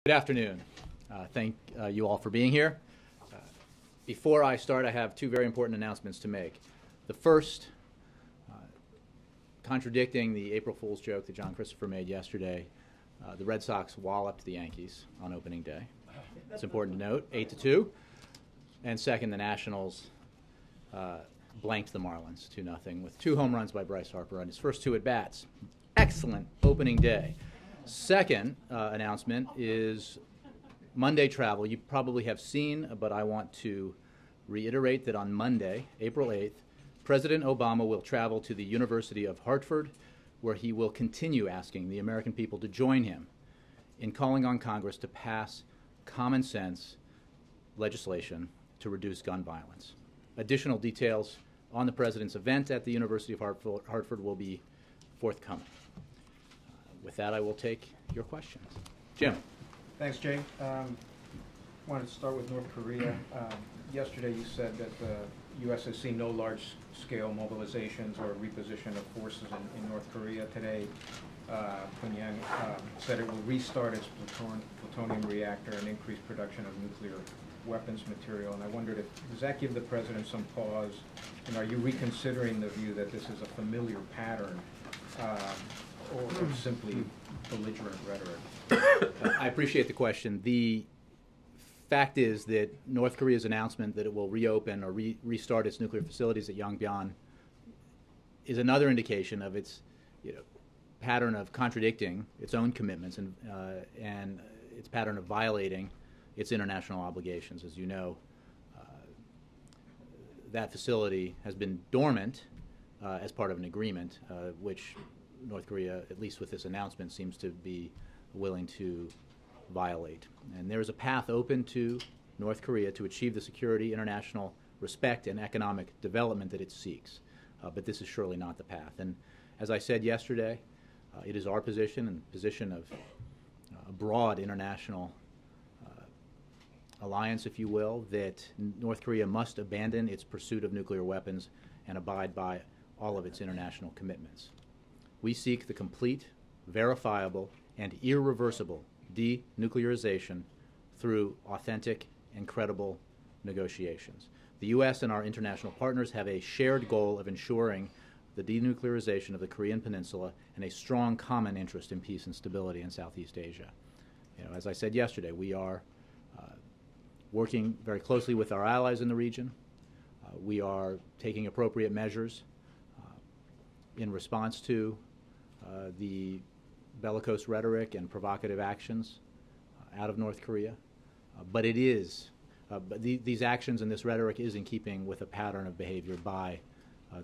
Good afternoon. Thank you all for being here. Before I start, I have two very important announcements to make. The first, contradicting the April Fool's joke that John Christopher made yesterday, the Red Sox walloped the Yankees on opening day. It's important to note, 8-2. And second, the Nationals blanked the Marlins 2-0 with 2 home runs by Bryce Harper on his first 2 at-bats. Excellent opening day. Second announcement is Monday travel. You probably have seen, but I want to reiterate that on Monday, April 8th, President Obama will travel to the University of Hartford, where he will continue asking the American people to join him in calling on Congress to pass common sense legislation to reduce gun violence. Additional details on the President's event at the University of Hartford will be forthcoming. With that, I will take your questions. Jim. Thanks, Jay. Wanted to start with North Korea. Yesterday you said that the U.S. has seen no large-scale mobilizations or reposition of forces in North Korea. Today, Pyongyang said it will restart its plutonium reactor and increase production of nuclear weapons material. And I wondered, does that give the President some pause? And are you reconsidering the view that this is a familiar pattern or simply belligerent rhetoric? I appreciate the question. The fact is that North Korea's announcement that it will reopen or restart its nuclear facilities at Yongbyon is another indication of its pattern of contradicting its own commitments and its pattern of violating its international obligations. As you know, that facility has been dormant as part of an agreement, which North Korea, at least with this announcement, seems to be willing to violate. And there is a path open to North Korea to achieve the security, international respect, and economic development that it seeks. But this is surely not the path. And as I said yesterday, it is our position and the position of a broad international alliance, if you will, that North Korea must abandon its pursuit of nuclear weapons and abide by all of its international commitments. We seek the complete, verifiable, and irreversible denuclearization through authentic and credible negotiations. The U.S. and our international partners have a shared goal of ensuring the denuclearization of the Korean Peninsula and a strong common interest in peace and stability in Southeast Asia. As I said yesterday, we are working very closely with our allies in the region. We are taking appropriate measures in response to the bellicose rhetoric and provocative actions out of North Korea. But it is, these actions and this rhetoric is in keeping with a pattern of behavior by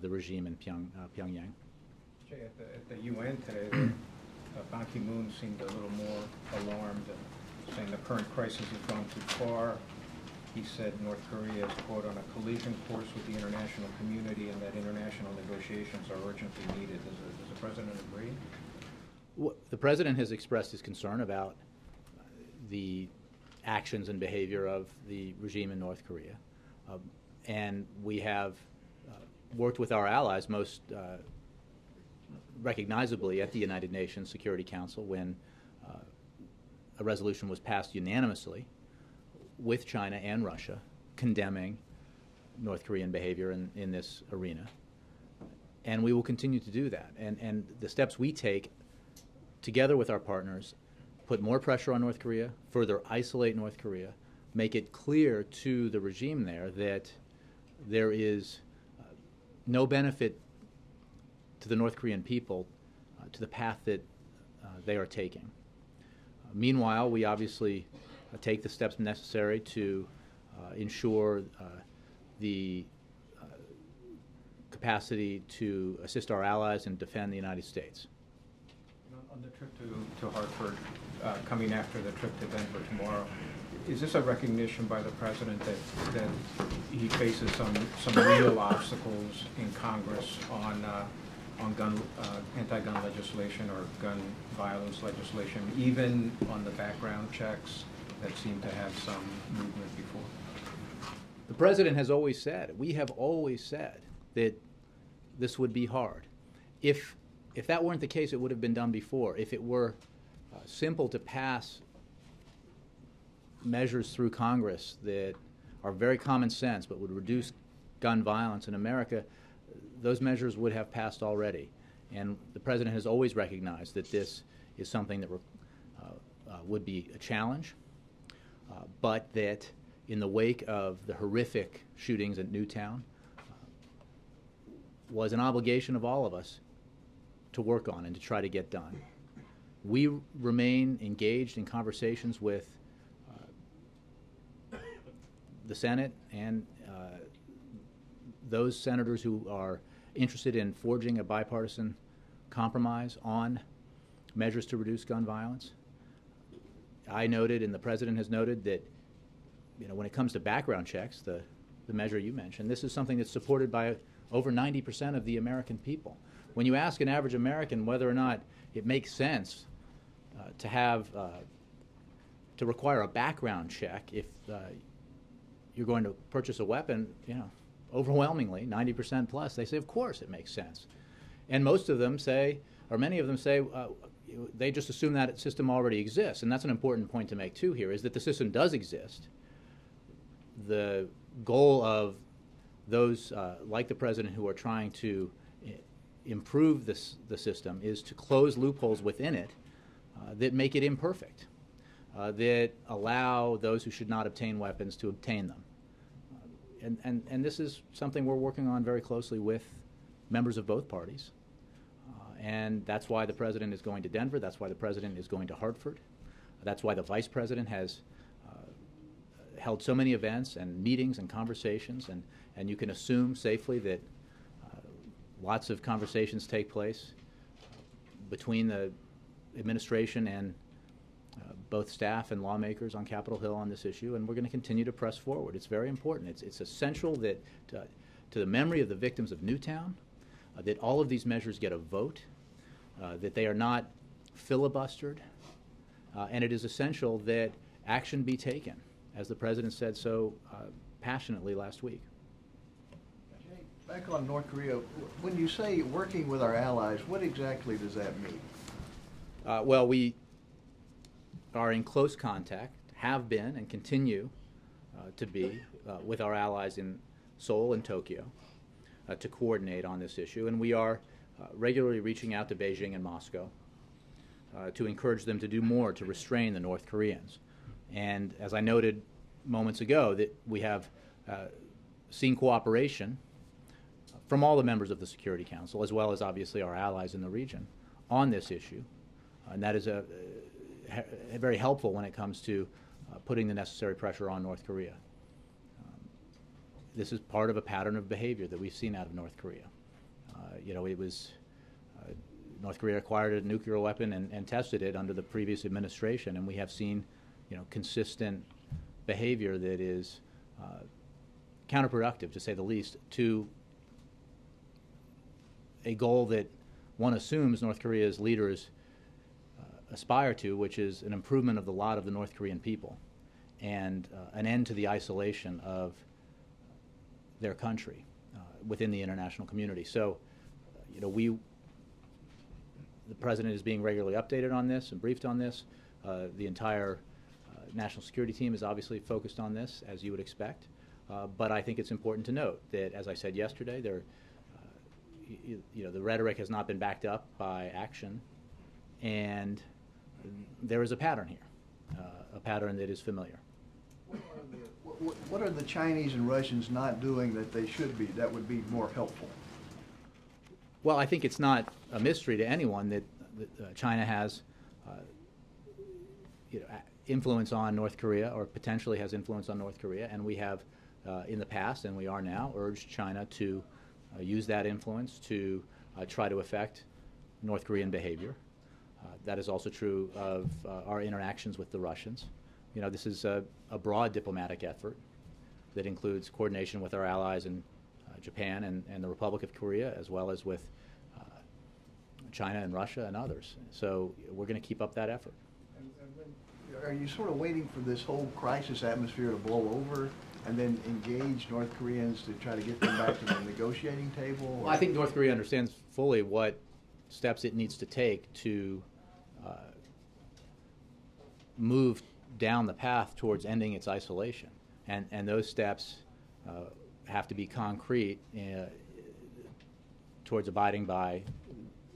the regime in Pyongyang. Jay, at the UN today, Ban Ki-moon seemed a little more alarmed, saying the current crisis has gone too far. He said North Korea is, quote, on a collision course with the international community and that international negotiations are urgently needed. Does the President agree? Well, the President has expressed his concern about the actions and behavior of the regime in North Korea. And we have worked with our allies most recognizably at the United Nations Security Council when a resolution was passed unanimously with China and Russia condemning North Korean behavior in this arena. And we will continue to do that. And the steps we take together with our partners put more pressure on North Korea, further isolate North Korea, make it clear to the regime there that there is no benefit to the North Korean people to the path that they are taking. Meanwhile, we obviously take the steps necessary to ensure the capacity to assist our allies and defend the United States. On the trip to Hartford, coming after the trip to Denver tomorrow, is this a recognition by the President that he faces some real obstacles in Congress on anti-gun legislation or gun violence legislation, even on the background checks that seem to have some movement before? The President has always said, we have always said that this would be hard. If that weren't the case, it would have been done before. If it were simple to pass measures through Congress that are very common sense but would reduce gun violence in America, those measures would have passed already. And the President has always recognized that this is something that would be a challenge, but that in the wake of the horrific shootings at Newtown was an obligation of all of us to work on and to try to get done. We remain engaged in conversations with the Senate and those senators who are interested in forging a bipartisan compromise on measures to reduce gun violence. I noted, and the President has noted, that when it comes to background checks, the measure you mentioned, this is something that's supported by over 90% of the American people. When you ask an average American whether or not it makes sense to require a background check if you're going to purchase a weapon, overwhelmingly, 90% plus, they say, of course it makes sense. And most of them say, or many of them say, they just assume that system already exists. And that's an important point to make, too, here, is that the system does exist. The goal of those like the President who are trying to improve the system is to close loopholes within it that make it imperfect, that allow those who should not obtain weapons to obtain them. And this is something we're working on very closely with members of both parties. And that's why the President is going to Denver. That's why the President is going to Hartford. That's why the Vice President has held so many events and meetings and conversations. And you can assume safely that lots of conversations take place between the administration and both staff and lawmakers on Capitol Hill on this issue, and we're going to continue to press forward. It's very important. It's essential that to the memory of the victims of Newtown, that all of these measures get a vote, that they are not filibustered, and it is essential that action be taken, as the President said so passionately last week. Back on North Korea, when you say working with our allies, what exactly does that mean? Well, we are in close contact, have been and continue to be with our allies in Seoul and Tokyo to coordinate on this issue. And we are regularly reaching out to Beijing and Moscow to encourage them to do more to restrain the North Koreans. And as I noted moments ago, that we have seen cooperation from all the members of the Security Council, as well as obviously our allies in the region, on this issue. And that is very helpful when it comes to putting the necessary pressure on North Korea. This is part of a pattern of behavior that we've seen out of North Korea. It was North Korea acquired a nuclear weapon and tested it under the previous administration, and we have seen, consistent behavior that is counterproductive, to say the least, to a goal that one assumes North Korea's leaders aspire to, which is an improvement of the lot of the North Korean people and an end to the isolation of their country within the international community. So, the President is being regularly updated on this and briefed on this. The entire national security team is obviously focused on this, as you would expect. But I think it's important to note that, as I said yesterday, the rhetoric has not been backed up by action, and there is a pattern here, a pattern that is familiar. What are the Chinese and Russians not doing that they should be, that would be more helpful? Well, I think it's not a mystery to anyone that China has influence on North Korea, or potentially has influence on North Korea, and we have in the past, and we are now, urged China to use that influence to try to affect North Korean behavior. That is also true of our interactions with the Russians. This is a broad diplomatic effort that includes coordination with our allies in Japan and the Republic of Korea, as well as with China and Russia and others. So we're going to keep up that effort. Are you sort of waiting for this whole crisis atmosphere to blow over and then engage North Koreans to try to get them back to the negotiating table? Well, I think North Korea understands fully what steps it needs to take to move down the path towards ending its isolation. And those steps have to be concrete towards abiding by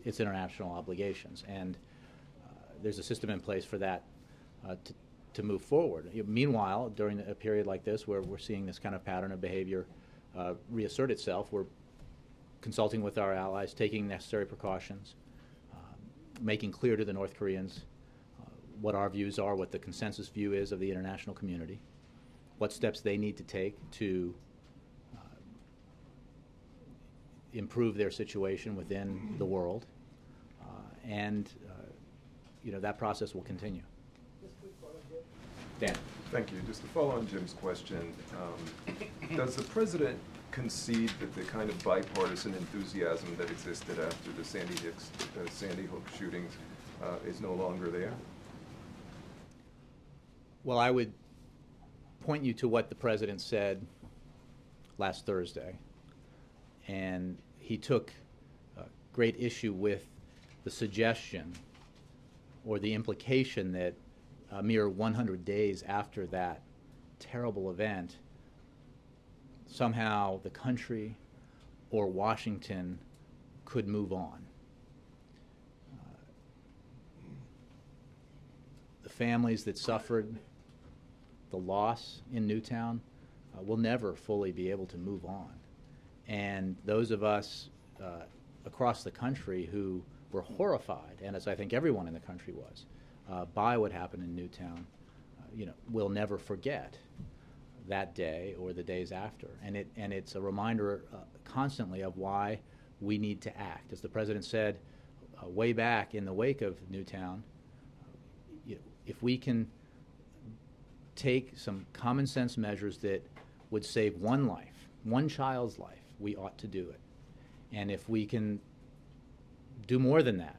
its international obligations. And there's a system in place for that to move forward. Meanwhile, during a period like this where we're seeing this kind of pattern of behavior reassert itself, we're consulting with our allies, taking necessary precautions, making clear to the North Koreans what our views are, what the consensus view is of the international community, what steps they need to take to improve their situation within the world, and that process will continue. Dan. Thank you. Just to follow on Jim's question, does the President concede that the kind of bipartisan enthusiasm that existed after the Sandy Hook shootings is no longer there? Well, I would point you to what the President said last Thursday, and he took great issue with the suggestion or the implication that a mere 100 days after that terrible event, somehow the country or Washington could move on. The families that suffered the loss in Newtown will never fully be able to move on. And those of us across the country who were horrified, and as I think everyone in the country was, by what happened in Newtown, will never forget that day or the days after. And it's a reminder constantly of why we need to act. As the President said way back in the wake of Newtown, if we can take some common sense measures that would save one life, one child's life, we ought to do it. And if we can do more than that,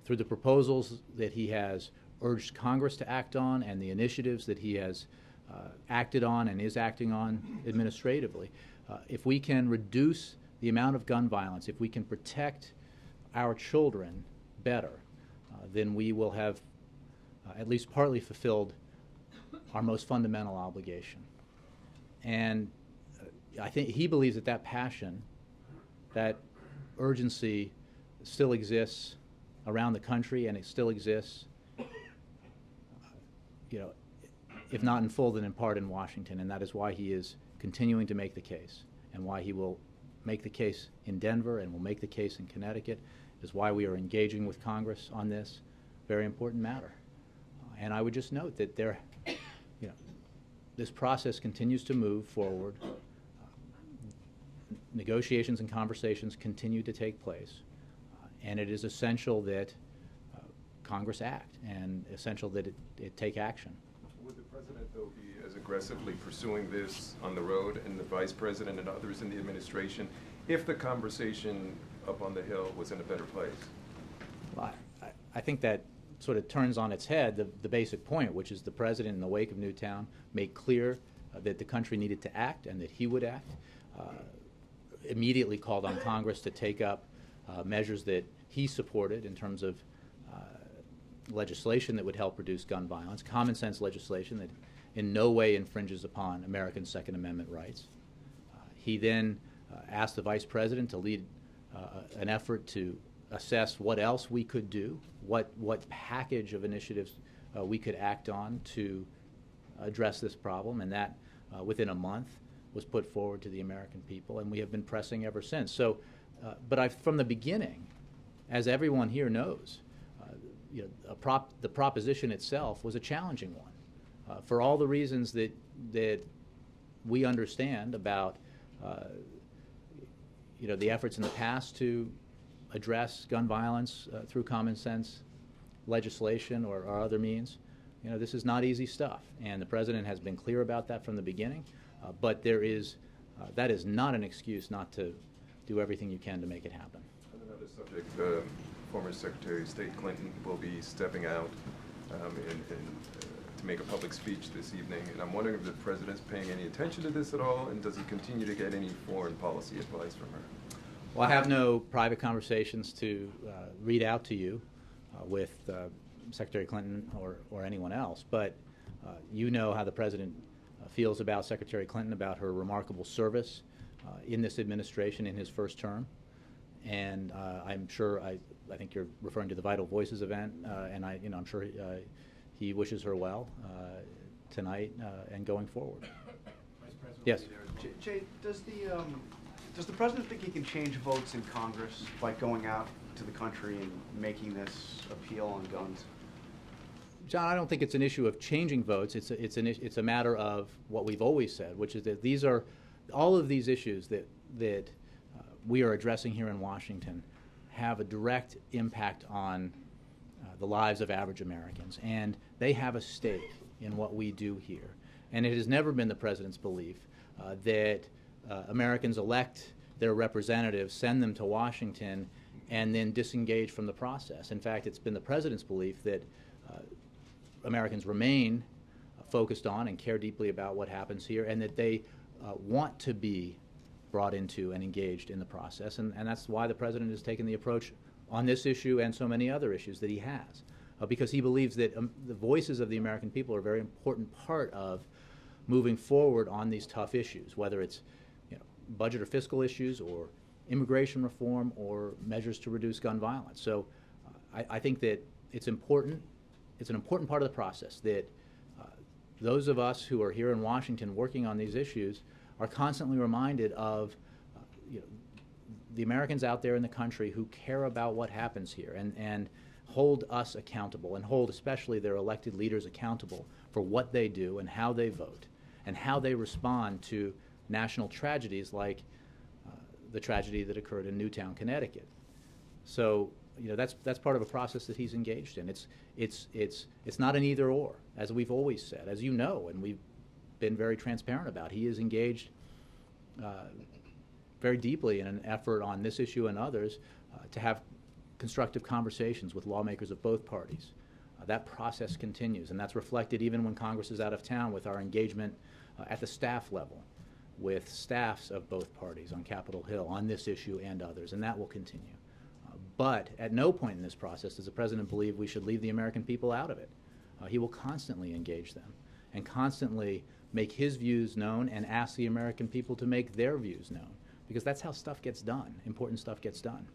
through the proposals that he has urged Congress to act on and the initiatives that he has acted on and is acting on administratively, if we can reduce the amount of gun violence, if we can protect our children better, then we will have at least partly fulfilled our most fundamental obligation. And I think he believes that that passion, that urgency still exists around the country, and it still exists, if not in full, then in part in Washington. And that is why he is continuing to make the case, and why he will make the case in Denver and will make the case in Connecticut. It is why we are engaging with Congress on this very important matter. And I would just note that this process continues to move forward. Negotiations and conversations continue to take place. And it is essential that Congress act, and essential that it take action. Would the President, though, be as aggressively pursuing this on the road, and the Vice President and others in the administration, if the conversation up on the Hill was in a better place? Well, I think that sort of turns on its head the basic point, which is the President, in the wake of Newtown, made clear that the country needed to act and that he would act, immediately called on Congress to take up measures that he supported in terms of legislation that would help reduce gun violence, common sense legislation that in no way infringes upon American Second Amendment rights. He then asked the Vice President to lead an effort to assess what else we could do, what package of initiatives we could act on to address this problem, and that within a month was put forward to the American people, and we have been pressing ever since. So, but from the beginning, as everyone here knows, the proposition itself was a challenging one, for all the reasons that we understand about the efforts in the past to address gun violence through common sense legislation or other means. This is not easy stuff, and the President has been clear about that from the beginning. But that is not an excuse not to do everything you can to make it happen. On another subject, former Secretary of State Clinton will be stepping out to make a public speech this evening, and I'm wondering if the President's paying any attention to this at all, and does he continue to get any foreign policy advice from her? Well, I have no private conversations to read out to you with Secretary Clinton or anyone else, but You know how the President feels about Secretary Clinton, about her remarkable service in this administration in his first term. And I'm sure, I think you're referring to the Vital Voices event, and I'm sure he wishes her well tonight and going forward. Vice President, yes. Jay, does the president think he can change votes in Congress by going out to the country and making this appeal on guns? John, I don't think it's an issue of changing votes. It's a matter of what we've always said, which is that these are all of these issues that we are addressing here in Washington have a direct impact on the lives of average Americans, and they have a stake in what we do here. And it has never been the president's belief that Americans elect their representatives, send them to Washington, and then disengage from the process. In fact, it's been the president's belief that Americans remain focused on and care deeply about what happens here, and that they want to be brought into and engaged in the process. And that's why the president has taken the approach on this issue and so many other issues that he has, because he believes that the voices of the American people are a very important part of moving forward on these tough issues, whether it's budget or fiscal issues or immigration reform or measures to reduce gun violence. So I think that it's important. It's an important part of the process that those of us who are here in Washington working on these issues are constantly reminded of the Americans out there in the country who care about what happens here and hold us accountable, and hold especially their elected leaders accountable for what they do and how they vote and how they respond to national tragedies like the tragedy that occurred in Newtown, Connecticut. So that's part of a process that he's engaged in. It's not an either or, as we've always said, as you know, and we've been very transparent about. He is engaged very deeply in an effort on this issue and others to have constructive conversations with lawmakers of both parties. That process continues, and that's reflected even when Congress is out of town, with our engagement at the staff level, with staffs of both parties on Capitol Hill on this issue and others, and that will continue. But at no point in this process does the president believe we should leave the American people out of it. He will constantly engage them and constantly make his views known and ask the American people to make their views known, because that's how stuff gets done. Important stuff gets done.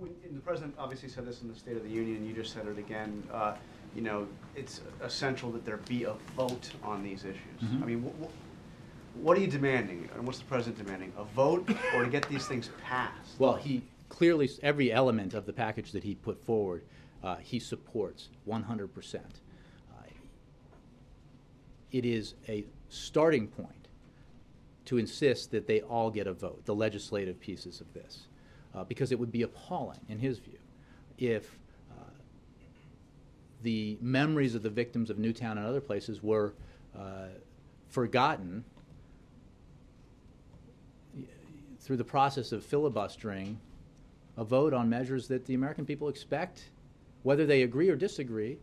And the president obviously said this in the State of the Union, and you just said it again. It's essential that there be a vote on these issues. Mm-hmm. I mean, what are you demanding, and what's the president demanding? A vote, or to get these things passed? Well, he clearly, every element of the package that he put forward, he supports 100%. It is a starting point to insist that they all get a vote, the legislative pieces of this, because it would be appalling, in his view, if the memories of the victims of Newtown and other places were forgotten through the process of filibustering a vote on measures that the American people expect, whether they agree or disagree,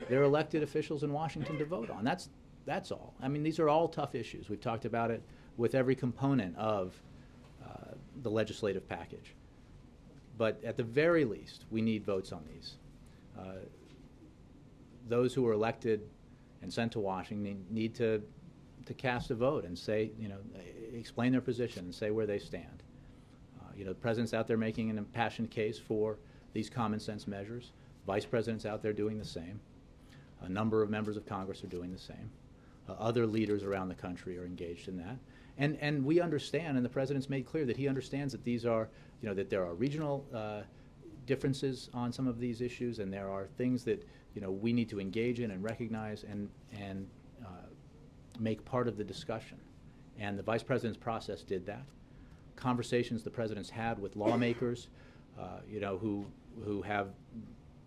their elected officials in Washington to vote on. That's all. I mean, these are all tough issues. We've talked about it with every component of the legislative package. But at the very least, we need votes on these. Those who are elected and sent to Washington need to cast a vote and say, explain their position and say where they stand. The president's out there making an impassioned case for these common sense measures. Vice president's out there doing the same. A number of members of Congress are doing the same. Other leaders around the country are engaged in that. And we understand, and the president's made clear that he understands that these are, that there are regional differences on some of these issues, and there are things that, we need to engage in and recognize and make part of the discussion. And the vice president's process did that. Conversations the president's had with lawmakers, who have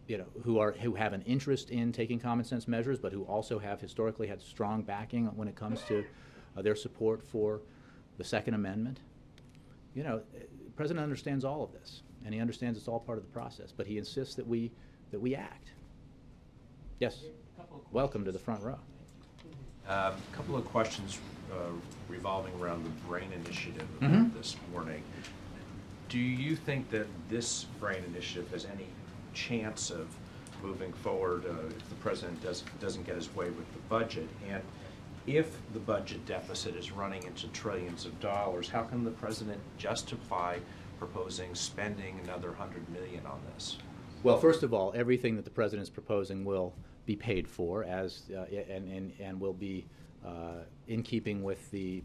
an interest in taking common sense measures, but who also have historically had strong backing when it comes to their support for the Second Amendment. The president understands all of this, and he understands it's all part of the process, but he insists that we act. Yes. Welcome to the front row. A couple of questions revolving around the BRAIN initiative this morning. Do you think that this BRAIN initiative has any chance of moving forward if the president doesn't get his way with the budget. And if the budget deficit is running into trillions of dollars, how can the president justify proposing spending another $100 million on this? Well, first of all, everything that the president is proposing will be paid for and will be in keeping with the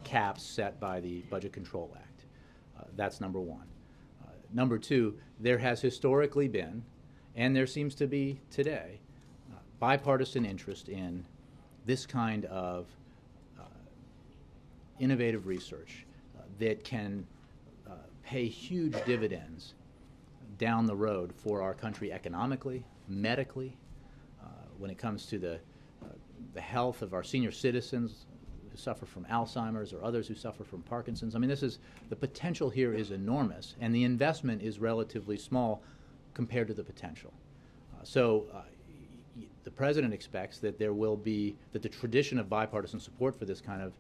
caps set by the Budget Control Act. That's number one. Number two, there has historically been, and there seems to be today, bipartisan interest in this kind of innovative research that can pay huge dividends down the road for our country economically, medically, when it comes to the health of our senior citizens who suffer from Alzheimer's or others who suffer from Parkinson's. I mean, the potential here is enormous, and the investment is relatively small compared to the potential. The president expects that that the tradition of bipartisan support for this kind of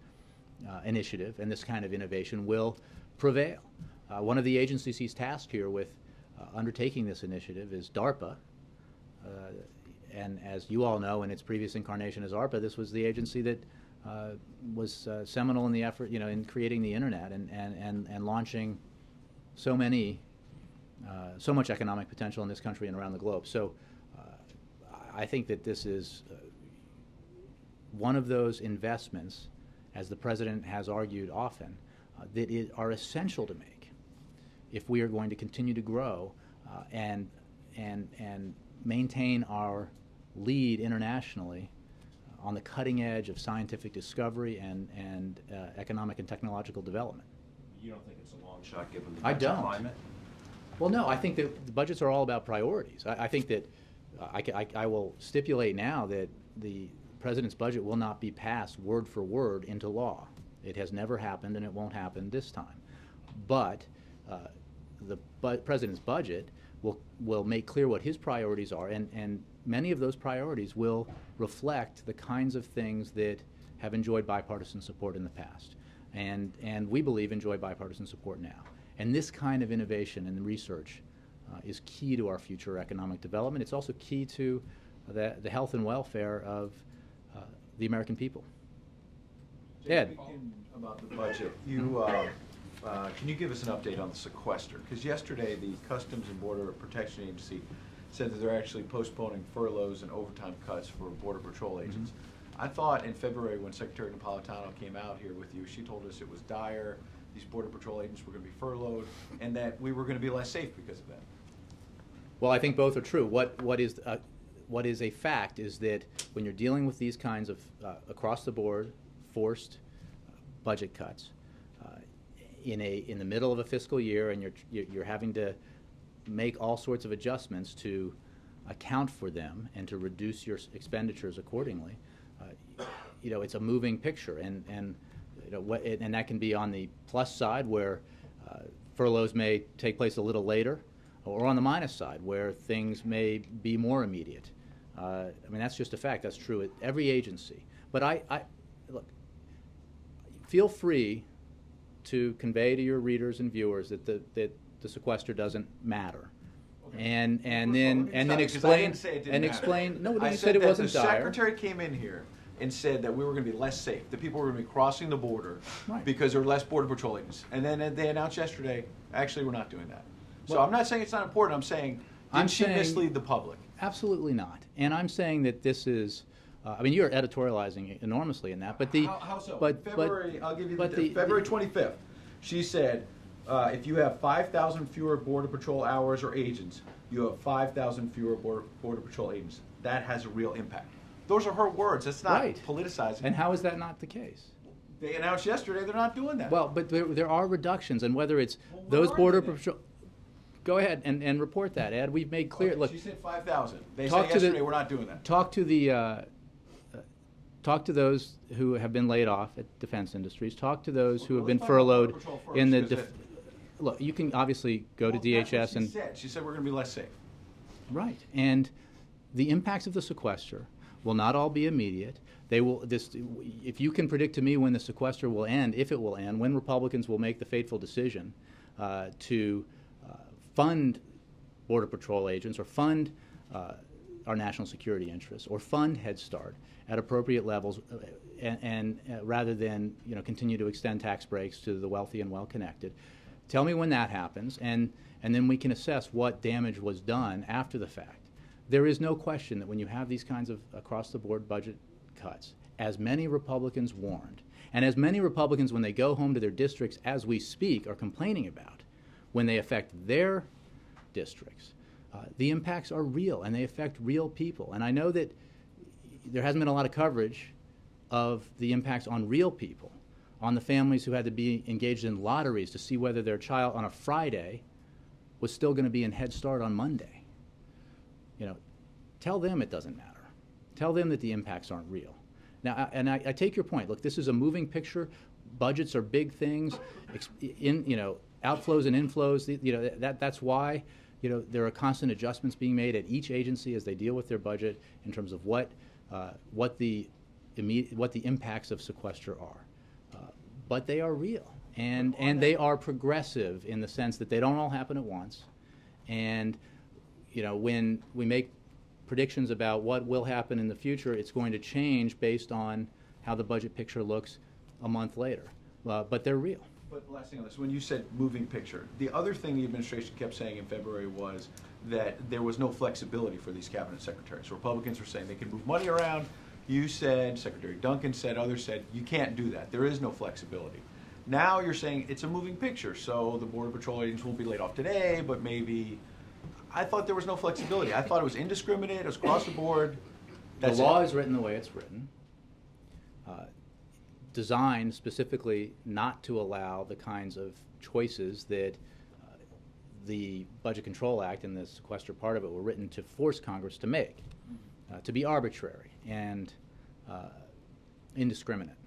initiative and this kind of innovation will prevail. One of the agencies he's tasked here with undertaking this initiative is DARPA. And as you all know, in its previous incarnation as ARPA, this was the agency that was seminal in the effort, in creating the internet and launching so much economic potential in this country and around the globe. So I think that this is one of those investments, as the president has argued often, that are essential to make if we are going to continue to grow and maintain our lead internationally on the cutting edge of scientific discovery and economic and technological development. You don't think it's a long shot given the I budget don't. climate? Well, no, I think that the budgets are all about priorities. I think that I will stipulate now that the president's budget will not be passed word for word into law. It has never happened, and it won't happen this time. But the president's budget will make clear what his priorities are, and many of those priorities will reflect the kinds of things that have enjoyed bipartisan support in the past, and we believe enjoy bipartisan support now. And this kind of innovation and research is key to our future economic development. It's also key to the health and welfare of the American people. Ed. About the budget, can you give us an update on the sequester? Because yesterday the Customs and Border Protection Agency said that they're actually postponing furloughs and overtime cuts for Border Patrol agents. I thought in February when Secretary Napolitano came out here with you, she told us it was dire, these Border Patrol agents were going to be furloughed, and that we were going to be less safe because of that. Well, I think both are true. What is a fact is that when you're dealing with these kinds of across-the-board forced budget cuts in the middle of a fiscal year, and you're having to make all sorts of adjustments to account for them and to reduce your expenditures accordingly, it's a moving picture, and that can be on the plus side where furloughs may take place a little later, or on the minus side where things may be more immediate. That's just a fact. That's true at every agency. But look, feel free to convey to your readers and viewers that the sequester doesn't matter. Okay. And then explain and explain. No, you said it wasn't dire. The secretary came in here and said that we were going to be less safe. That people were going to be crossing the border because there were less Border Patrol agents. And then they announced yesterday, actually, we're not doing that. So I'm not saying it's not important. I'm saying, did she mislead the public? Absolutely not. And I'm saying that this is. You're editorializing enormously in that, but how so? I'll give you February 25th. She said, if you have 5,000 fewer Border Patrol hours or agents, you have 5,000 fewer Border Patrol agents. That has a real impact. Those are her words. That's not politicizing. And how is that not the case? They announced yesterday they're not doing that. Well, but there are reductions, and whether it's those Border Patrol. Go ahead and report that, Ed. We've made clear. Okay, look, she said 5,000. They said yesterday we're not doing that. Talk to those who have been laid off at defense industries. Talk to those who have been furloughed in the. Look, you can obviously go to DHS and. She said we're going to be less safe. Right, and the impacts of the sequester will not all be immediate. They will. If you can predict to me when the sequester will end, if it will end, when Republicans will make the fateful decision to fund Border Patrol agents or fund our national security interests, or fund Head Start at appropriate levels, and rather than continue to extend tax breaks to the wealthy and well-connected. Tell me when that happens, and then we can assess what damage was done after the fact. There is no question that when you have these kinds of across-the-board budget cuts, as many Republicans warned, and as many Republicans, when they go home to their districts as we speak, are complaining about, when they affect their districts, the impacts are real, and they affect real people. And I know that there hasn't been a lot of coverage of the impacts on real people, on the families who had to be engaged in lotteries to see whether their child on a Friday was still going to be in Head Start on Monday. Tell them it doesn't matter. Tell them that the impacts aren't real. Now, I take your point. Look, this is a moving picture. Budgets are big things. Outflows and inflows. That's why there are constant adjustments being made at each agency as they deal with their budget in terms of what the impacts of sequester are. But they are real, and they are progressive in the sense that they don't all happen at once. And when we make predictions about what will happen in the future, it's going to change based on how the budget picture looks a month later. But they're real. But last thing on this, when you said moving picture, the other thing the administration kept saying in February was that there was no flexibility for these cabinet secretaries. Republicans were saying they can move money around. You said, Secretary Duncan said, others said, you can't do that. There is no flexibility. Now you're saying it's a moving picture, so the Border Patrol agents won't be laid off today, but maybe. I thought there was no flexibility. I thought it was indiscriminate, it was across the board. The law is written the way it's written, designed specifically not to allow the kinds of choices that the Budget Control Act and the sequester part of it were written to force Congress to make, to be arbitrary and indiscriminate.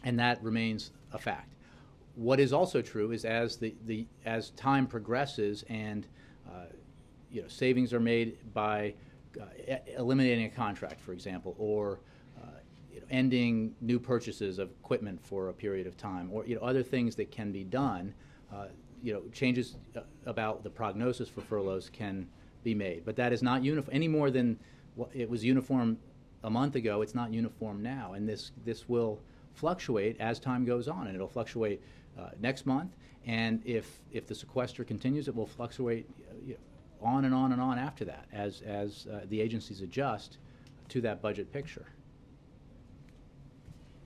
And that remains a fact. What is also true is as time progresses and savings are made by eliminating a contract, for example, or ending new purchases of equipment for a period of time, or other things that can be done. Changes about the prognosis for furloughs can be made, but that is not uniform any more than it was uniform a month ago. It's not uniform now, and this will fluctuate as time goes on, and it'll fluctuate next month. And if the sequester continues, it will fluctuate on and on and on after that as the agencies adjust to that budget picture.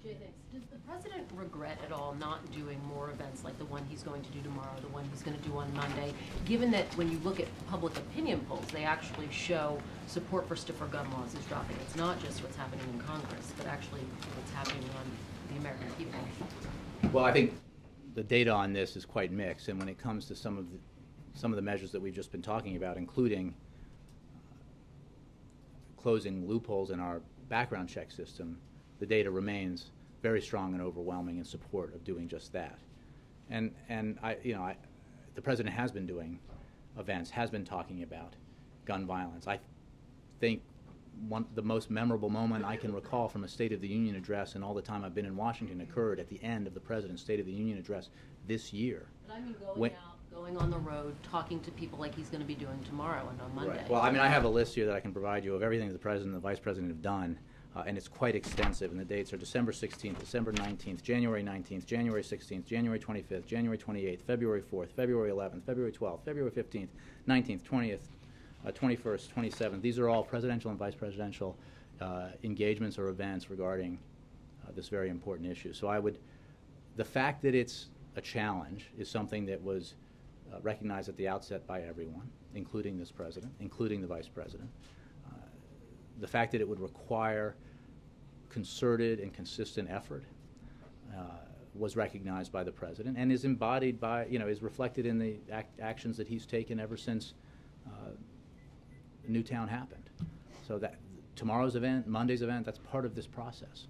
Jay, thanks. Does the president regret at all not doing more events like the one he's going to do tomorrow, the one he's going to do on Monday, given that when you look at public opinion polls, they actually show support for stiffer gun laws is dropping? It's not just what's happening in Congress, but actually what's happening on the American people. Well, I think the data on this is quite mixed, and when it comes to some of the measures that we've just been talking about, including closing loopholes in our background check system, the data remains very strong and overwhelming in support of doing just that. And the president has been doing events, has been talking about gun violence. I think the most memorable moment I can recall from a State of the Union address in all the time I've been in Washington occurred at the end of the president's State of the Union address this year. But I mean going on the road, talking to people like he's going to be doing tomorrow and on Monday. Right. Well, I have a list here that I can provide you of everything the president and the vice president have done, and it's quite extensive, and the dates are December 16th, December 19th, January 19th, January 16th, January 25th, January 28th, February 4th, February 11th, February 12th, February 15th, 19th, 20th, 21st, 27th. These are all presidential and vice presidential engagements or events regarding this very important issue. So the fact that it's a challenge is something that was recognized at the outset by everyone, including this president, including the vice president. The fact that it would require concerted and consistent effort was recognized by the president and is embodied by, is reflected in the actions that he's taken ever since Newtown happened. So that tomorrow's event, Monday's event, that's part of this process.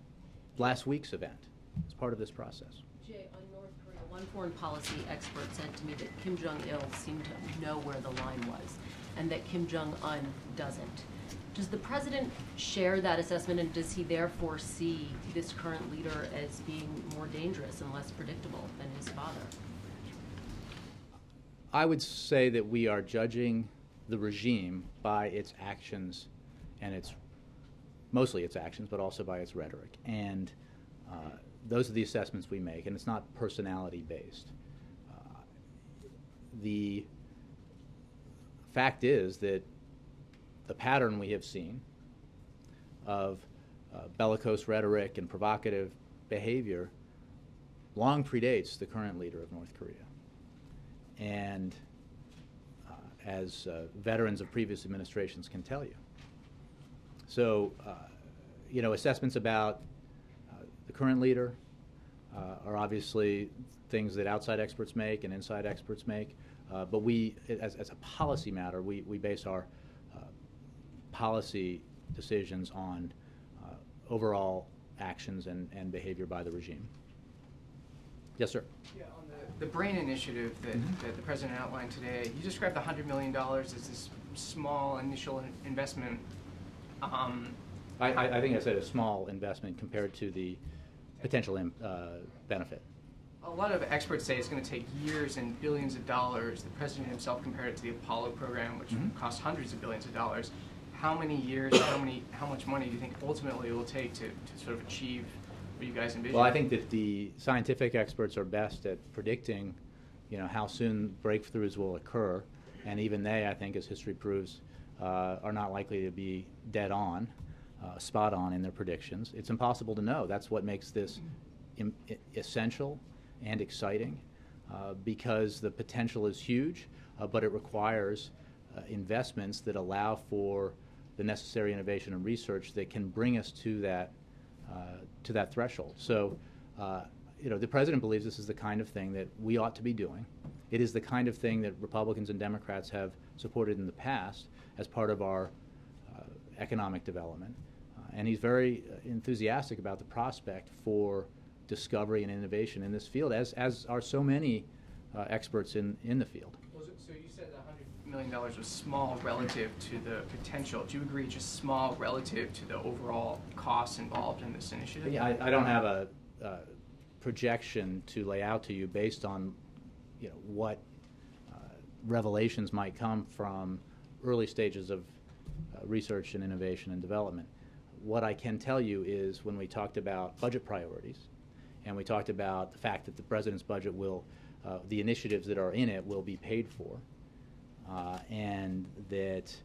Last week's event is part of this process. Jay, on North Korea, one foreign policy expert said to me that Kim Jong-il seemed to know where the line was and that Kim Jong-un doesn't. Does the president share that assessment, and does he therefore see this current leader as being more dangerous and less predictable than his father? I would say that we are judging the regime by its actions, and mostly its actions, but also by its rhetoric. And those are the assessments we make, and it's not personality based. The fact is that the pattern we have seen of bellicose rhetoric and provocative behavior long predates the current leader of North Korea. And as veterans of previous administrations can tell you. So, assessments about the current leader are obviously things that outside experts make and inside experts make. But we, as a policy matter, we base our policy decisions on overall actions and behavior by the regime. Yes, sir. Yeah, on the BRAIN initiative that the president outlined today, you described the $100 million as this small initial investment. I think I said a small investment compared to the potential benefit. A lot of experts say it's going to take years and billions of dollars. The president himself compared it to the Apollo program, which cost hundreds of billions of dollars. How many years, how much money do you think ultimately it will take to sort of achieve what you guys envision? Well, I think that the scientific experts are best at predicting, how soon breakthroughs will occur, and even they, I think, as history proves, are not likely to be dead on, spot on in their predictions. It's impossible to know. That's what makes this essential and exciting, because the potential is huge, but it requires investments that allow for the necessary innovation and research that can bring us to that threshold. So, the president believes this is the kind of thing that we ought to be doing. It is the kind of thing that Republicans and Democrats have supported in the past as part of our economic development. And he's very enthusiastic about the prospect for discovery and innovation in this field, as are so many experts in the field. So you said the $100 million was small relative to the potential. Do you agree just small relative to the overall costs involved in this initiative? Yeah, I don't have a projection to lay out to you based on what revelations might come from early stages of research and innovation and development. What I can tell you is when we talked about budget priorities, and we talked about the fact that the president's budget will, the initiatives that are in it will be paid for, and that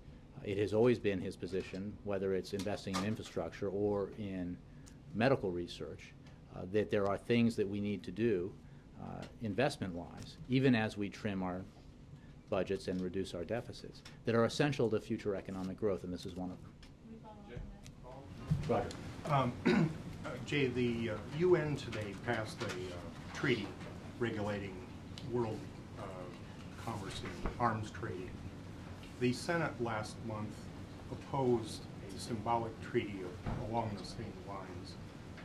it has always been his position, whether it's investing in infrastructure or in medical research, that there are things that we need to do investment-wise, even as we trim our budgets and reduce our deficits, that are essential to future economic growth, and this is one of them. Roger. Jay, the UN today passed a treaty regulating world commerce and arms trading. The Senate last month opposed a symbolic treaty along the same lines,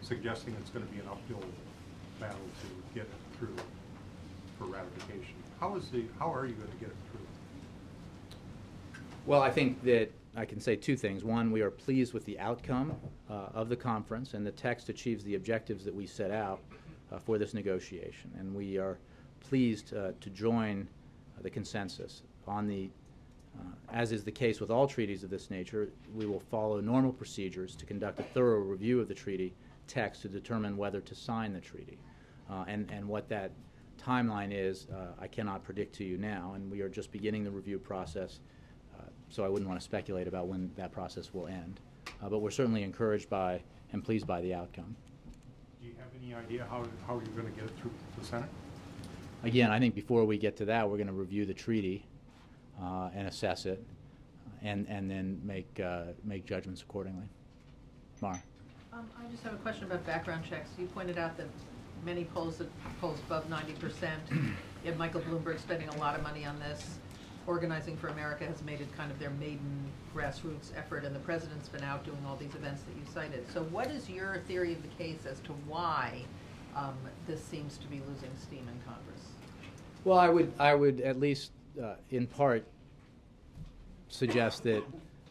suggesting it's going to be an uphill battle to get it through for ratification. How are you going to get it through? Well, I think that I can say two things. One, we are pleased with the outcome of the conference, and the text achieves the objectives that we set out for this negotiation. And we are pleased to join the consensus. On the, as is the case with all treaties of this nature, we will follow normal procedures to conduct a thorough review of the treaty text to determine whether to sign the treaty. And what that timeline is, I cannot predict to you now, and we are just beginning the review process. So I wouldn't want to speculate about when that process will end. But we're certainly encouraged by and pleased by the outcome. Do you have any idea how you're going to get it through the Senate? Again, I think before we get to that, we're going to review the treaty and assess it, and then make judgments accordingly. Mara. I just have a question about background checks. You pointed out that many polls above 90%. You have Michael Bloomberg spending a lot of money on this. Organizing for America has made it kind of their maiden grassroots effort, and the president's been out doing all these events that you cited. So what is your theory of the case as to why this seems to be losing steam in Congress? Well, I would at least in part suggest that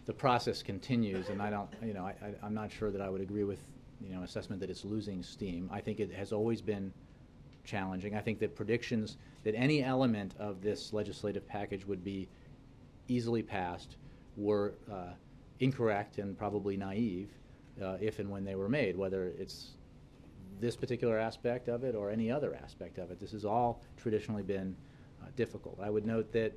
the process continues, and I'm not sure that I would agree with assessment that it's losing steam. I think it has always been challenging. I think that predictions that any element of this legislative package would be easily passed were incorrect and probably naive if and when they were made, whether it's this particular aspect of it or any other aspect of it. This has all traditionally been difficult. I would note that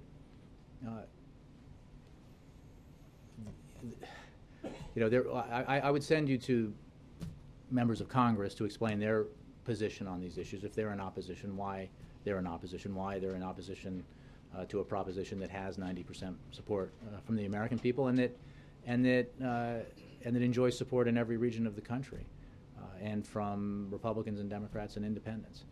I would send you to members of Congress to explain their position on these issues. If they're in opposition, why they're in opposition, why they're in opposition to a proposition that has 90% support from the American people and that enjoys support in every region of the country, and from Republicans and Democrats and independents.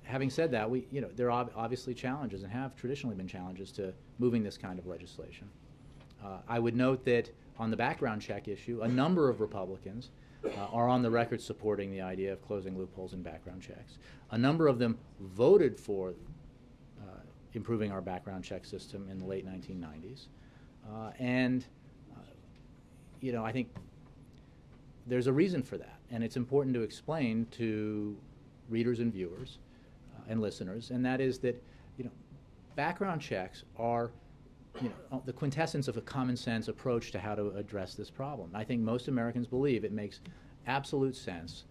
Having said that, there are obviously challenges and have traditionally been challenges to moving this kind of legislation. I would note that on the background check issue, a number of Republicans are on the record supporting the idea of closing loopholes in background checks. A number of them voted for improving our background check system in the late 1990s. I think there's a reason for that, and it's important to explain to readers and viewers and listeners, and that is that background checks are the quintessence of a common sense approach to how to address this problem. I think most Americans believe it makes absolute sense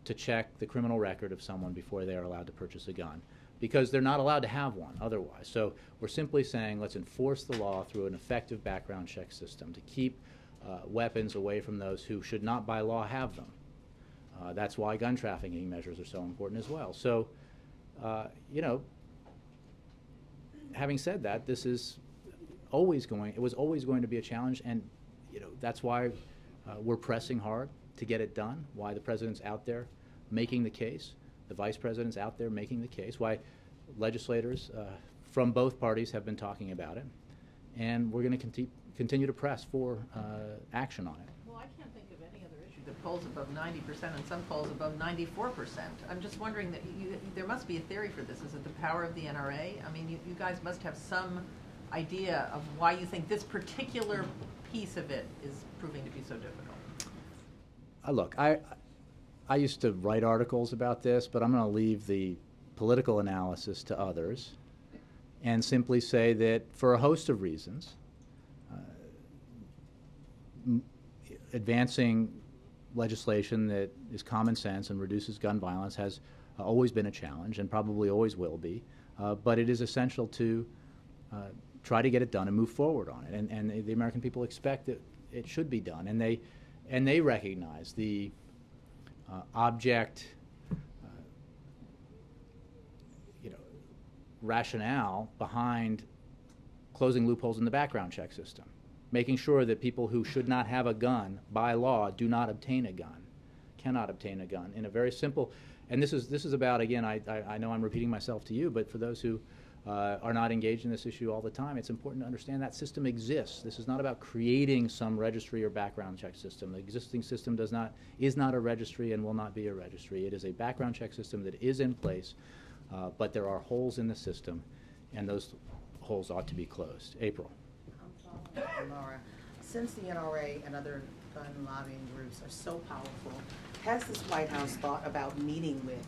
to check the criminal record of someone before they are allowed to purchase a gun, because they're not allowed to have one otherwise. So we're simply saying let's enforce the law through an effective background check system to keep weapons away from those who should not by law have them. That's why gun trafficking measures are so important as well. So, having said that, this is it was always going to be a challenge, and that's why we're pressing hard to get it done, why the President's out there making the case, the Vice President's out there making the case, why legislators from both parties have been talking about it, and we're going to continue to press for action on it. Well, I can't think of any other issue that polls above 90% and some polls above 94%. I'm just wondering that there must be a theory for this. Is it the power of the NRA? I mean, you guys must have some idea of why you think this particular piece of it is proving to be so difficult. Look, I used to write articles about this, but I'm going to leave the political analysis to others and simply say that for a host of reasons, advancing legislation that is common sense and reduces gun violence has always been a challenge and probably always will be, but it is essential to try to get it done and move forward on it. And the American people expect that it should be done, and they recognize the object rationale behind closing loopholes in the background check system, making sure that people who should not have a gun by law do not obtain a gun, cannot obtain a gun in a very simple, and this is about, again, I know I'm repeating myself to you, but for those who are not engaged in this issue all the time, it's important to understand that system exists. This is not about creating some registry or background check system. The existing system is not a registry and will not be a registry. It is a background check system that is in place, but there are holes in the system, and those holes ought to be closed. April. Laura, since the NRA and other gun lobbying groups are so powerful, has this White House thought about meeting with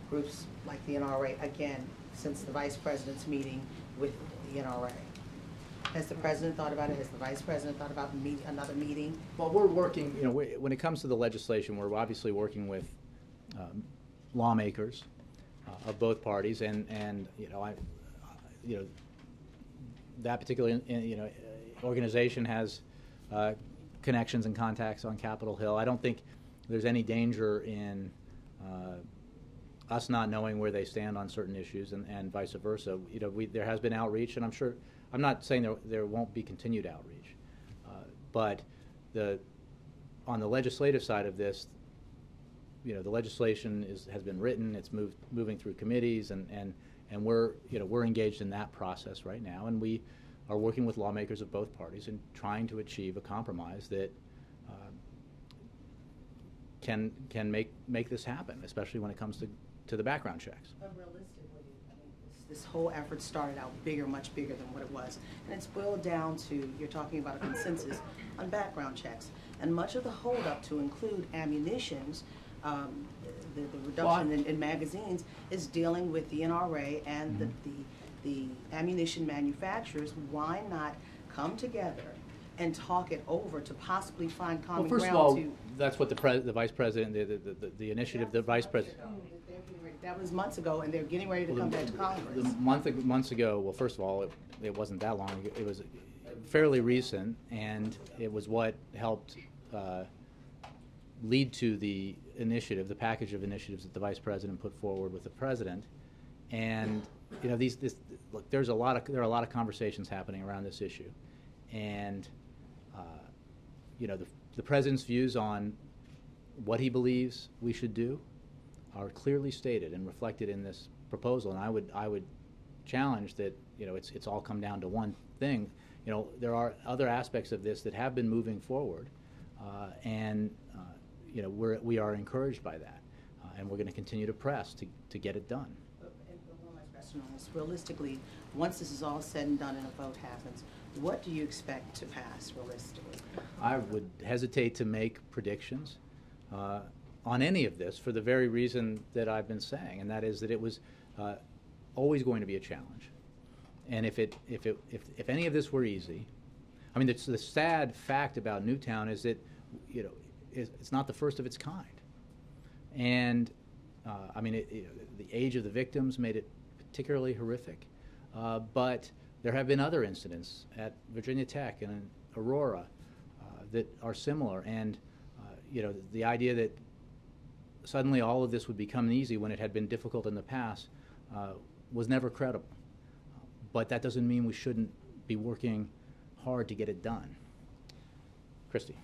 groups like the NRA again since the Vice President's meeting with the NRA? Has the President thought about it? Has the Vice President thought about another meeting? Well, we're working, when it comes to the legislation, we're obviously working with lawmakers of both parties, and that particular organization has connections and contacts on Capitol Hill. I don't think there's any danger in us not knowing where they stand on certain issues, and vice versa. There has been outreach, and I'm not saying there won't be continued outreach, but on the legislative side of this, the legislation has been written. It's moving through committees, and we're engaged in that process right now, and we are working with lawmakers of both parties and trying to achieve a compromise that can make this happen, especially when it comes to the background checks. But realistically, this whole effort started out much bigger than what it was, and it's boiled down to, you're talking about a consensus on background checks, and much of the holdup to include ammunitions, the reduction in magazines, is dealing with the NRA and the ammunition manufacturers, why not come together and talk it over to possibly find common Well, first of ground all, to... that's what the vice president, the initiative, the vice president. That was months ago, and they're getting ready to come back to Congress. Months ago, well, first of all, it wasn't that long ago. It was fairly recent, and it was what helped lead to the initiative, the package of initiatives that the vice president put forward with the president. And you know, look, there are a lot of conversations happening around this issue, and you know, the president's views on what he believes we should do are clearly stated and reflected in this proposal. And I would challenge that, you know, it's all come down to one thing. You know, there are other aspects of this that have been moving forward, and you know, we are encouraged by that, and we're going to continue to press to get it done. And one last question on this. Realistically, once this is all said and done and a vote happens, what do you expect to pass realistically? I would hesitate to make predictions on any of this for the very reason that I've been saying, and that is that it was always going to be a challenge. And if any of this were easy, I mean, the sad fact about Newtown is that, you know, it's not the first of its kind. And I mean, the age of the victims made it particularly horrific, but there have been other incidents at Virginia Tech and in Aurora that are similar. And you know, the idea that suddenly all of this would become easy when it had been difficult in the past was never credible. But that doesn't mean we shouldn't be working hard to get it done. Christy.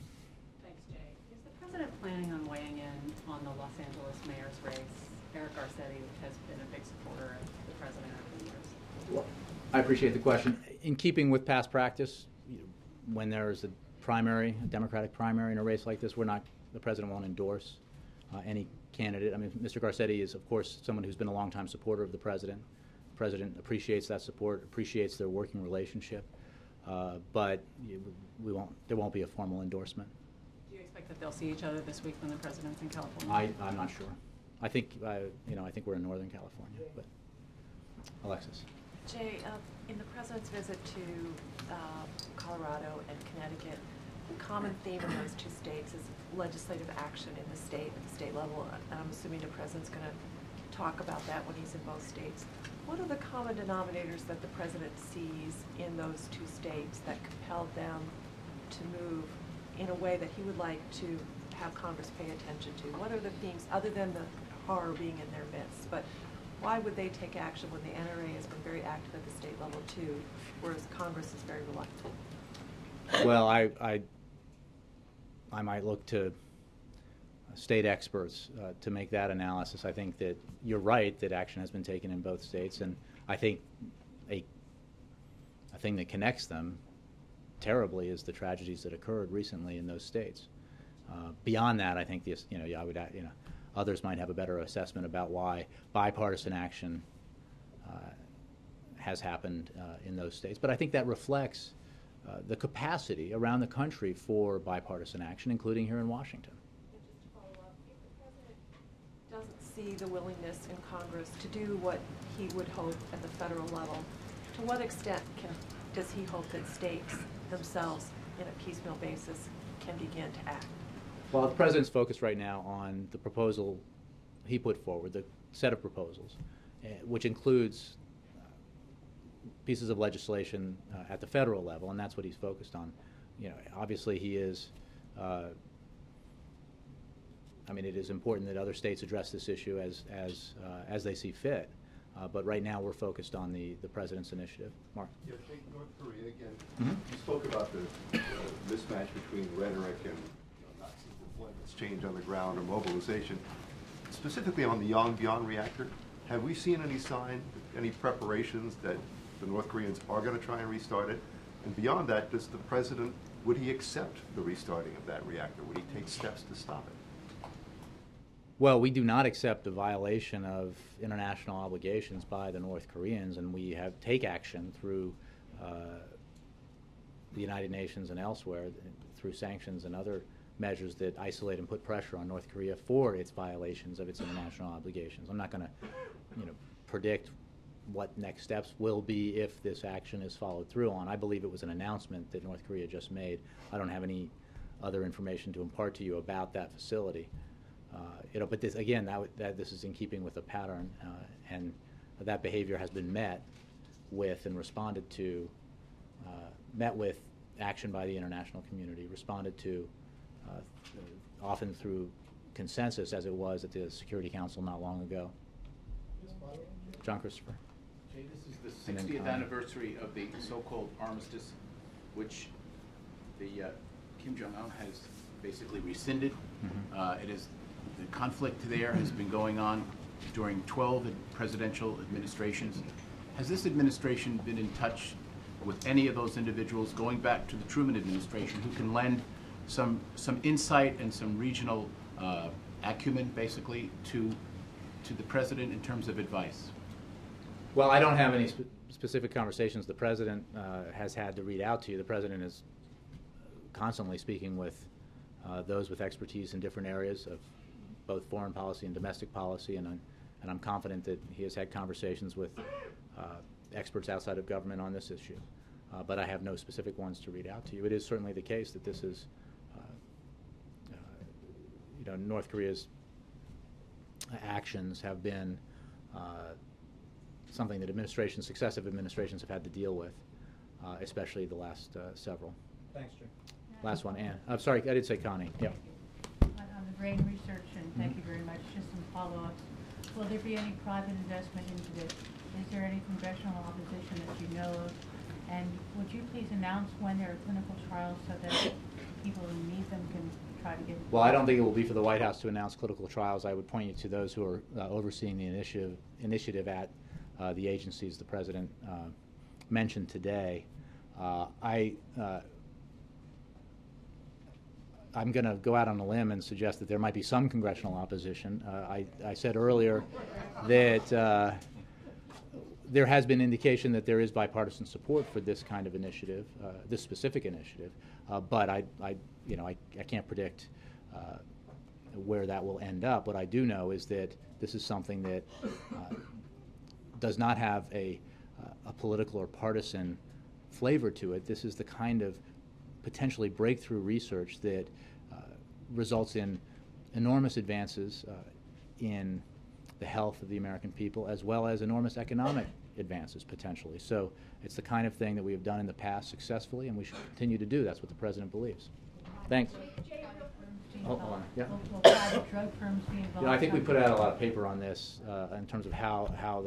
Thanks, Jay. Is the president planning on weighing in on the Los Angeles mayor's race? Eric Garcetti has been a big supporter of the president over the years. Well, I appreciate the question. In keeping with past practice, when there is a Democratic primary in a race like this, the president won't endorse any candidate. I mean, Mr. Garcetti is, of course, someone who's been a longtime supporter of the president. The president appreciates that support, appreciates their working relationship, but there won't be a formal endorsement. Do you expect that they'll see each other this week when the president's in California? I'm not sure. I think we're in Northern California, but Alexis. Jay, in the president's visit to Colorado and Connecticut, the common theme in those two states is legislative action in the state, at the state level. And I'm assuming the president's going to talk about that when he's in both states. What are the common denominators that the president sees in those two states that compelled them to move in a way that he would like to have Congress pay attention to? What are the themes, other than the horror being in their midst? But why would they take action when the NRA has been very active at the state level too, whereas Congress is very reluctant? Well, I might look to state experts to make that analysis. I think that you're right that action has been taken in both states, and I think a thing that connects them terribly is the tragedies that occurred recently in those states. Beyond that, I think others might have a better assessment about why bipartisan action has happened in those states. But I think that reflects the capacity around the country for bipartisan action, including here in Washington. And just to follow up, if the president doesn't see the willingness in Congress to do what he would hope at the federal level, to what extent does he hope that states themselves, in a piecemeal basis, can begin to act? Well, the president's focused right now on the proposal he put forward, the set of proposals, which includes pieces of legislation at the federal level, and that's what he's focused on. You know, obviously he is. I mean, it is important that other states address this issue as they see fit. But right now we're focused on the president's initiative. Mark. Yeah, take North Korea again. Mm-hmm. You spoke about the mismatch between rhetoric and not seeing deployments change on the ground or mobilization. Specifically on the Yongbyon reactor, have we seen any sign, any preparations that the North Koreans are going to try and restart it? And beyond that, would he accept the restarting of that reactor? Would he take steps to stop it? Well, we do not accept a violation of international obligations by the North Koreans, and we take action through the United Nations and elsewhere through sanctions and other measures that isolate and put pressure on North Korea for its violations of its international obligations. I'm not going to, predict what next steps will be if this action is followed through on. I believe it was an announcement that North Korea just made. I don't have any other information to impart to you about that facility. But this again, this is in keeping with the pattern, and that behavior has been met with and responded to, met with action by the international community, responded to often through consensus, as it was at the Security Council not long ago. John Christopher. Jay, this is the 60th anniversary of the so-called armistice, which the Kim Jong-un has basically rescinded. It is, the conflict there has been going on during 12 presidential administrations. Has this administration been in touch with any of those individuals, going back to the Truman administration, who can lend some insight and some regional acumen, basically, to the president in terms of advice? Well, I don't have any specific conversations the president has had to read out to you. The president is constantly speaking with those with expertise in different areas of both foreign policy and domestic policy, and I'm confident that he has had conversations with experts outside of government on this issue. But I have no specific ones to read out to you. It is certainly the case that this is, North Korea's actions have been something that successive administrations have had to deal with, especially the last several. Thanks, Jim. Last one, Ann. I'm sorry, I did say Connie. Yeah. On the brain research, and thank you very much. Just some follow-ups. Will there be any private investment into this? Is there any congressional opposition that you know of? And would you please announce when there are clinical trials so that people who need them can try to get? Well, I don't think it will be for the White House to announce clinical trials. I would point you to those who are overseeing the initiative at the agencies the president mentioned today. I'm going to go out on a limb and suggest that there might be some congressional opposition. I said earlier that there has been indication that there is bipartisan support for this kind of initiative, this specific initiative, but I can't predict where that will end up. What I do know is that this is something that does not have a political or partisan flavor to it. This is the kind of potentially breakthrough research that results in enormous advances in the health of the American people, as well as enormous economic advances potentially. So it's the kind of thing that we have done in the past successfully, and we should continue to do. That's what the president believes. Thanks. Hold on. Yeah. Will private drug firms be involved? I think we put out a lot of paper on this in terms of how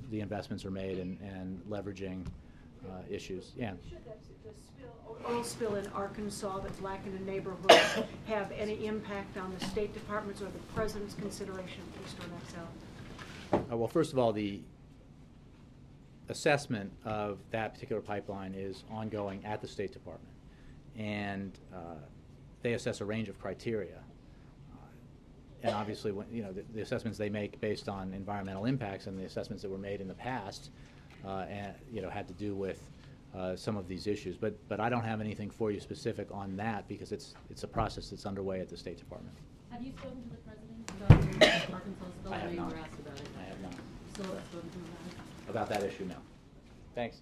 the investments are made and leveraging issues. Yeah. Should the oil spill in Arkansas that blackened a neighborhood have any impact on the State Department's or the President's consideration of Keystone XL? Well, first of all, the assessment of that particular pipeline is ongoing at the State Department, and they assess a range of criteria. And obviously, the assessments they make based on environmental impacts and the assessments that were made in the past, had to do with some of these issues. But I don't have anything for you specific on that because it's a process that's underway at the State Department. Have you spoken to the president about your Arkansas spill? I have not. You were asked about it. I have not. Still haven't spoken to him about it? About that issue, no. Thanks.